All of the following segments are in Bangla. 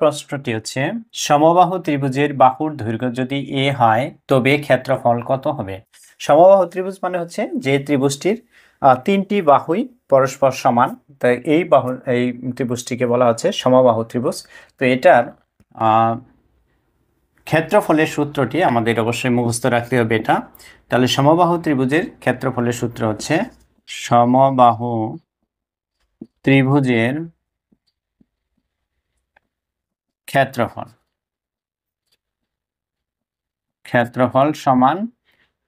প্রশ্নটি হচ্ছে সমবাহু ত্রিভুজের বাহুর দৈর্ঘ্য যদি এ হয় তবে ক্ষেত্রফল কত হবে। সমবাহু ত্রিভুজ মানে হচ্ছে যে ত্রিভুজটির তিনটি বাহুই পরস্পর সমান, তাই এই ত্রিভুজটিকে বলা হচ্ছে সমবাহু ত্রিভুজ। তো এটার ক্ষেত্রফলের সূত্রটি আমাদের অবশ্যই মুখস্থ রাখতে হবে এটা। তাহলে সমবাহু ত্রিভুজের ক্ষেত্রফলের সূত্র হচ্ছে সমবাহু ত্রিভুজের ক্ষেত্রফল সমান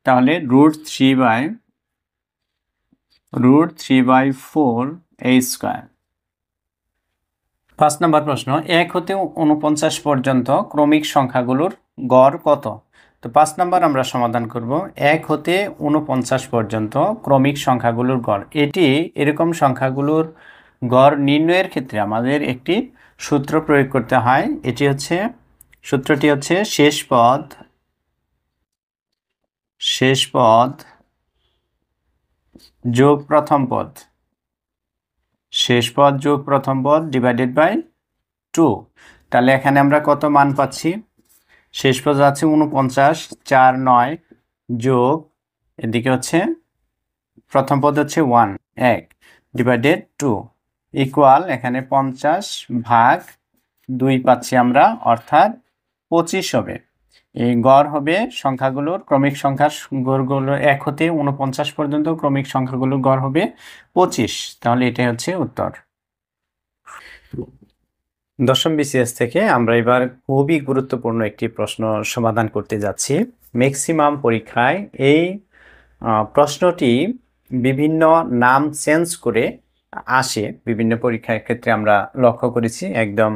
তাহলে √3/4 a স্কয়ার। 5 নম্বর প্রশ্ন, 1 হতে 49 পর্যন্ত ক্রমিক সংখ্যাগুলোর গড় কত। তো 5 নম্বর আমরা সমাধান করব। 1 হতে 49 পর্যন্ত ক্রমিক সংখ্যাগুলোর গড়, এটি এরকম সংখ্যাগুলোর গড় নির্ণয়ের ক্ষেত্রে আমাদের একটি সূত্র প্রয়োগ করতে হয়। সূত্রটি হচ্ছে শেষ পদ যোগ প্রথম পদ, শেষ পদ যোগ প্রথম পদ ডিভাইডেড বাই 2। তাহলে এখানে আমরা কত মান পাচ্ছি, শেষ পদ আছে 49, 4 9 যোগ এদিকে হচ্ছে প্রথম পদ হচ্ছে 1 ডিভাইডেড 2 ইকুয়াল এখানে 50/2 পাচ্ছি আমরা, অর্থাৎ 25 হবে। এই গড় হবে সংখ্যাগুলোর ক্রমিক সংখ্যার গড়গুলো 1 হতে 49 পর্যন্ত ক্রমিক সংখ্যাগুলোর গড় হবে 25। তাহলে এটাই হচ্ছে উত্তর। দশম বিসিএস থেকে আমরা এবার খুবই গুরুত্বপূর্ণ একটি প্রশ্ন সমাধান করতে যাচ্ছি। ম্যাক্সিমাম পরীক্ষায় এই প্রশ্নটি বিভিন্ন নাম চেঞ্জ করে আসে, বিভিন্ন পরীক্ষার ক্ষেত্রে আমরা লক্ষ্য করেছি। একদম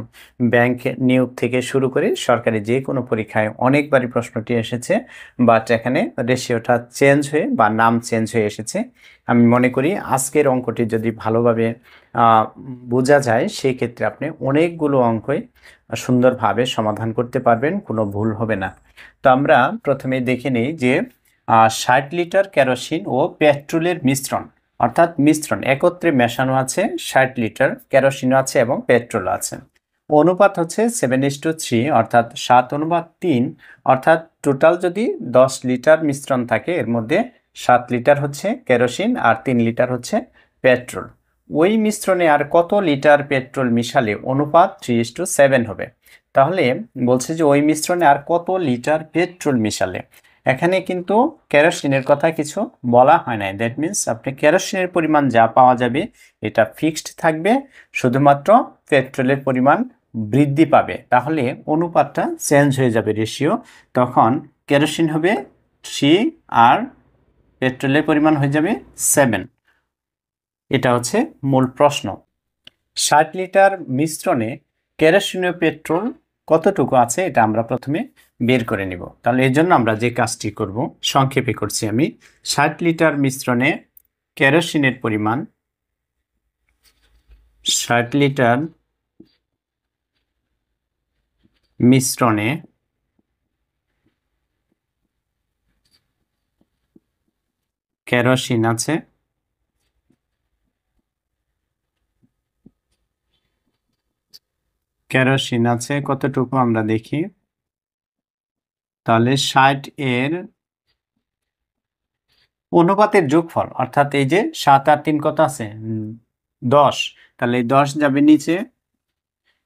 ব্যাংক নিয়োগ থেকে শুরু করে সরকারি যে কোনো পরীক্ষায় অনেকবারই প্রশ্নটি এসেছে, বাট এখানে রেশিওটা চেঞ্জ হয়ে বা নাম চেঞ্জ হয়ে এসেছে। আমি মনে করি আজকের অঙ্কটি যদি ভালোভাবে বোঝা যায় সেই ক্ষেত্রে আপনি অনেকগুলো অঙ্কই সুন্দরভাবে সমাধান করতে পারবেন, কোনো ভুল হবে না। তো আমরা প্রথমে দেখে নিই যে 60 লিটার কেরোসিন ও পেট্রোলের মিশ্রণ, অর্থাৎ মিশ্রণ একত্রে মেশানো আছে, 60 লিটার কেরোসিন আছে এবং পেট্রোল আছে। অনুপাত হচ্ছে 7:3, অর্থাৎ 7:3, অর্থাৎ টোটাল যদি 10 লিটার মিশ্রণ থাকে এর মধ্যে 7 লিটার হচ্ছে কেরোসিন আর 3 লিটার হচ্ছে পেট্রোল। ওই মিশ্রণে আর কত লিটার পেট্রোল মিশালে অনুপাত 3:7 হবে। তাহলে বলছে যে ওই মিশ্রণে আর কত লিটার পেট্রোল মিশালে। এখানে কিন্তু কেরোসিনের কথা কিছু বলা হয় নাই, দ্যাট মিন্স আপনি কেরোসিনের পরিমাণ যা পাওয়া যাবে এটা ফিক্সড থাকবে, শুধুমাত্র পেট্রোলের পরিমাণ বৃদ্ধি পাবে। তাহলে অনুপাতটা চেঞ্জ হয়ে যাবে, রেশিও। তখন কেরোসিন হবে 3 আর পেট্রোলের পরিমাণ হয়ে যাবে 7। এটা হচ্ছে মূল প্রশ্ন। 60 লিটার মিশ্রণে কেরোসিন ও পেট্রোল কতটুকু আছে এটা আমরা প্রথমে বের করে নিব। তাহলে এর জন্য আমরা যে কাজটি করব সংক্ষেপে করছি আমি। 60 লিটার মিশ্রণে কেরোসিনের পরিমাণ, 60 লিটার মিশ্রণে কেরোসিন আছে, কতটুকু আমরা দেখি। তাহলে 60 এর অনুপাতের যোগফল, অর্থাৎ এই যে 7 আর 3 কত আছে 10, তাহলে 10 যাবে নিচে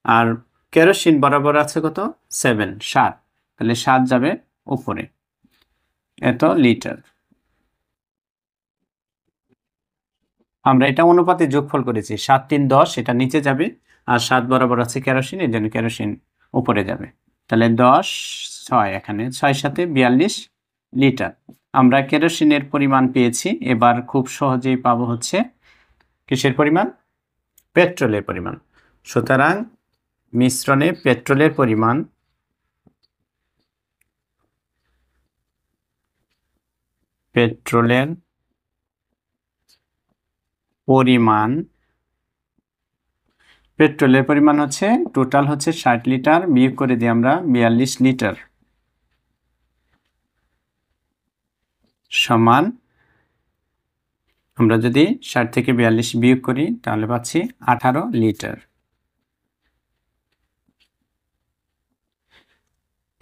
আর কেরোসিন বরাবর আছে কত 7, তাহলে 7 যাবে উপরে, এত লিটার। আমরা এটা অনুপাতে যোগফল করেছি, 7 3 10, এটা নিচে যাবে আর 7 বরাবর আছে কেরোসিন, এর জন্য কেরোসিন উপরে যাবে। তাহলে 10 6, এখানে 6 সাথে 42 লিটার আমরা কেরোসিনের পরিমাণ পেয়েছি। এবার খুব সহজেই পাবো হচ্ছে কিসের পরিমাণ, পেট্রোলের পরিমাণ। সুতরাং মিশ্রণে পেট্রোলের পরিমাণ পেট্রোলের পরিমাণ হচ্ছে টোটাল হচ্ছে 60 লিটার, বিয়োগ করে দিই আমরা 42 লিটার, সমান আমরা যদি 60 থেকে 42 বিয়োগ করি তাহলে পাচ্ছি 18 লিটার।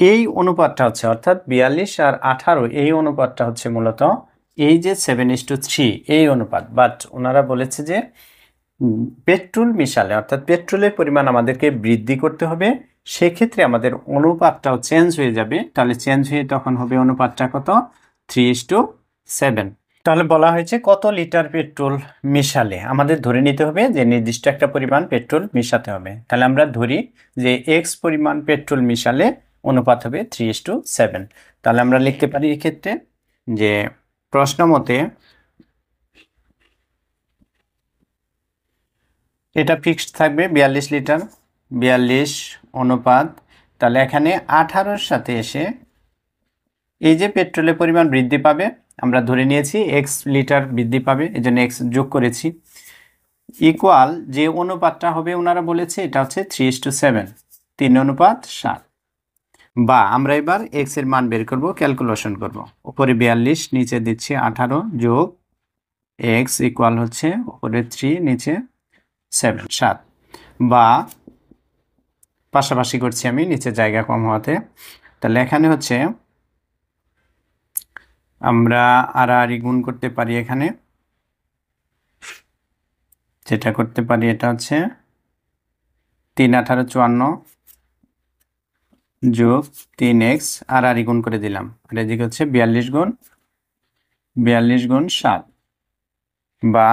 এই অনুপাতটা হচ্ছে অর্থাৎ 42 আর 18 এই অনুপাতটা হচ্ছে মূলত এই যে 7:3 এই অনুপাত, বাট ওনারা বলেছে যে পেট্রোল মিশালে অর্থাৎ পেট্রোলের পরিমাণ আমাদেরকে বৃদ্ধি করতে হবে, সেক্ষেত্রে আমাদের অনুপাতটাও চেঞ্জ হয়ে যাবে। তাহলে চেঞ্জ হয়ে তখন হবে অনুপাতটা কত? 3:7। তাহলে বলা হয়েছে কত লিটার পেট্রোল মিশালে আমাদের ধরে নিতে হবে যে নির্দিষ্ট একটা পরিমাণ পেট্রোল মিশাতে হবে। তাহলে আমরা ধরি যে এক্স পরিমাণ পেট্রোল মিশালে অনুপাত হবে 3:7। তাহলে আমরা লিখতে পারি এক্ষেত্রে যে প্রশ্ন মতে এটা ফিক্সড থাকবে 42 লিটার, 42 অনুপাত, তাহলে এখানে 18-র সাথে এসে এই যে পেট্রোলের পরিমাণ বৃদ্ধি পাবে, আমরা ধরে নিয়েছি এক্স লিটার বৃদ্ধি পাবে, এই জন্য এক্স যোগ করেছি, ইকুয়াল যে অনুপাতটা হবে ওনারা বলেছে এটা হচ্ছে 3:7, 3:7। বা আমরা এবার এক্স এর মান বের করব, ক্যালকুলেশন করব। উপরে 42, নিচে দিচ্ছি 18 যোগ এক্স ইকুয়াল হচ্ছে উপরে 3 নিচে 7 বা পাশাপাশি করছি আমি নিচে জায়গা কম হওয়াতে। তাহলে এখানে হচ্ছে আমরা আড়াআড়ি গুণ করতে পারি, এখানে যেটা করতে পারি এটা হচ্ছে 3×18 = 54 যোগ 3x আড়াআড়ি গুণ করে দিলাম, আর এদিকে হচ্ছে 42 গুণ 7 বা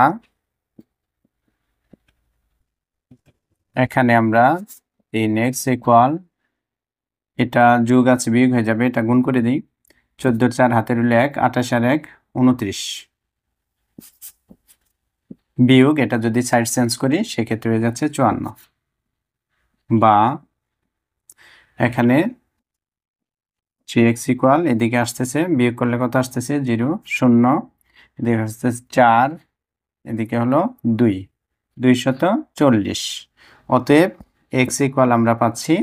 এখানে আমরা 3x ইকুয়াল, এটা যোগ আছে বিয়োগ হয়ে যাবে, এটা গুণ করে দিই, 14 4 হাতের হলো 1, 28 আর 1 29 বিয়োগ, এটা যদি সাইড চেঞ্জ করি সেক্ষেত্রে হয়ে যাচ্ছে 54। বা এখানে 3x ইকুয়াল, এদিকে আসতেছে বিয়োগ করলে কত আসতেছে 0 0, এদিকে আসতেছে 4, এদিকে হলো 2 240। অতএব x ইকুয়াল আমরা পাচ্ছি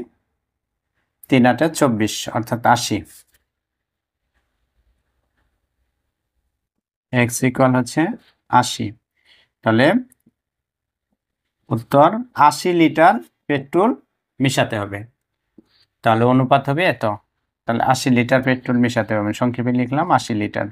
3×8 = 24 অর্থাৎ 80। x ইকুয়াল হচ্ছে 80। তাহলে উত্তর 80 লিটার পেট্রোল মিশাতে হবে। তাহলে অনুপাত হবে এত, তাহলে 80 লিটার পেট্রোল মিশাতে হবে, সংক্ষেপে লিখলাম 80 লিটার।